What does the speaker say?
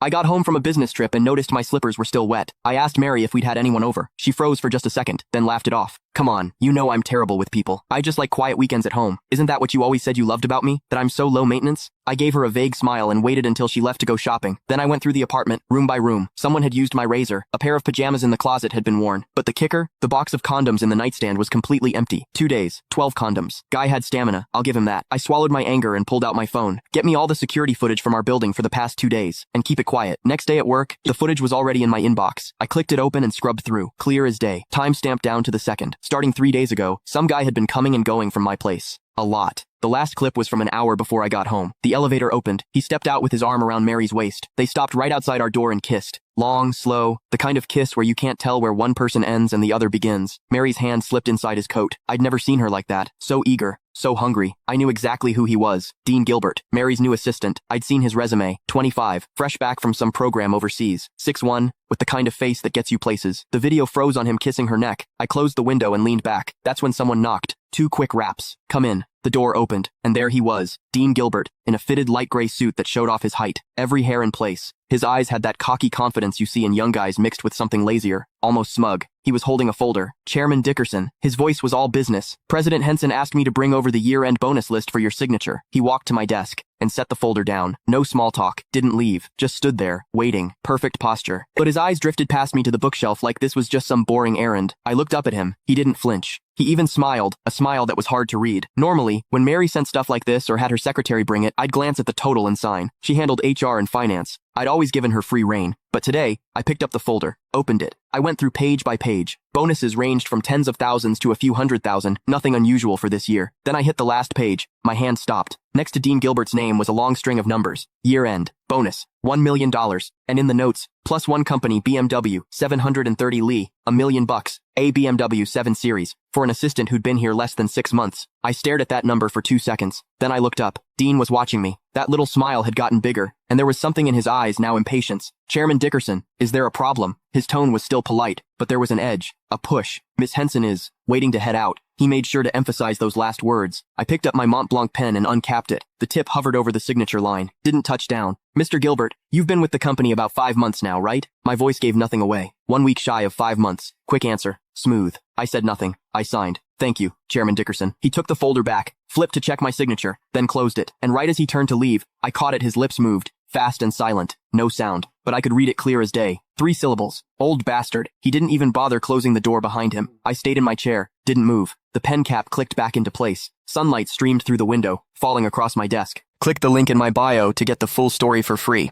I got home from a business trip and noticed my slippers were still wet. I asked Mary if we'd had anyone over. She froze for just a second, then laughed it off. Come on, you know I'm terrible with people. I just like quiet weekends at home. Isn't that what you always said you loved about me? That I'm so low maintenance? I gave her a vague smile and waited until she left to go shopping. Then I went through the apartment, room by room. Someone had used my razor. A pair of pajamas in the closet had been worn. But the kicker? The box of condoms in the nightstand was completely empty. 2 days, 12 condoms. Guy had stamina, I'll give him that. I swallowed my anger and pulled out my phone. Get me all the security footage from our building for the past 2 days. And keep it quiet. Next day at work, the footage was already in my inbox. I clicked it open and scrubbed through. Clear as day. Time stamped down to the second. Starting 3 days ago, some guy had been coming and going from my place. A lot. The last clip was from an hour before I got home. The elevator opened. He stepped out with his arm around Mary's waist. They stopped right outside our door and kissed. Long, slow, the kind of kiss where you can't tell where one person ends and the other begins. Mary's hand slipped inside his coat. I'd never seen her like that. So eager. So hungry. I knew exactly who he was. Dean Gilbert, Mary's new assistant. I'd seen his resume. 25, fresh back from some program overseas. 6'1", with the kind of face that gets you places. The video froze on him kissing her neck. I closed the window and leaned back. That's when someone knocked. 2 quick raps. Come in. The door opened, and there he was, Dean Gilbert, in a fitted light gray suit that showed off his height, every hair in place. His eyes had that cocky confidence you see in young guys mixed with something lazier, almost smug. He was holding a folder. Chairman Dickerson. His voice was all business. President Henson asked me to bring over the year-end bonus list for your signature. He walked to my desk and set the folder down. No small talk. Didn't leave. Just stood there, waiting. Perfect posture. But his eyes drifted past me to the bookshelf like this was just some boring errand. I looked up at him. He didn't flinch. He even smiled, a smile that was hard to read. Normally, when Mary sent stuff like this or had her secretary bring it, I'd glance at the total and sign. She handled HR and finance. I'd always given her free rein. But today, I picked up the folder, opened it. I went through page by page. Bonuses ranged from tens of thousands to a few 100,000, nothing unusual for this year. Then I hit the last page. My hand stopped. Next to Dean Gilbert's name was a long string of numbers. Year end. Bonus. $1 million. And in the notes, +1 company BMW, 730 Lee, $1 million. A BMW 7 Series, for an assistant who'd been here less than 6 months. I stared at that number for 2 seconds. Then I looked up. Dean was watching me. That little smile had gotten bigger, and there was something in his eyes, now impatience. Chairman Dickerson, is there a problem? His tone was still polite, but there was an edge, a push. Miss Henson is waiting to head out. He made sure to emphasize those last words. I picked up my Mont Blanc pen and uncapped it. The tip hovered over the signature line. Didn't touch down. Mr. Gilbert, you've been with the company about 5 months now, right? My voice gave nothing away. 1 week shy of 5 months. Quick answer. Smooth. I said nothing. I signed. Thank you, Chairman Dickerson. He took the folder back, flipped to check my signature, then closed it. And right as he turned to leave, I caught it. His lips moved. Fast and silent. No sound. But I could read it clear as day. 3 syllables. Old bastard. He didn't even bother closing the door behind him. I stayed in my chair. Didn't move. The pen cap clicked back into place. Sunlight streamed through the window, falling across my desk. Click the link in my bio to get the full story for free.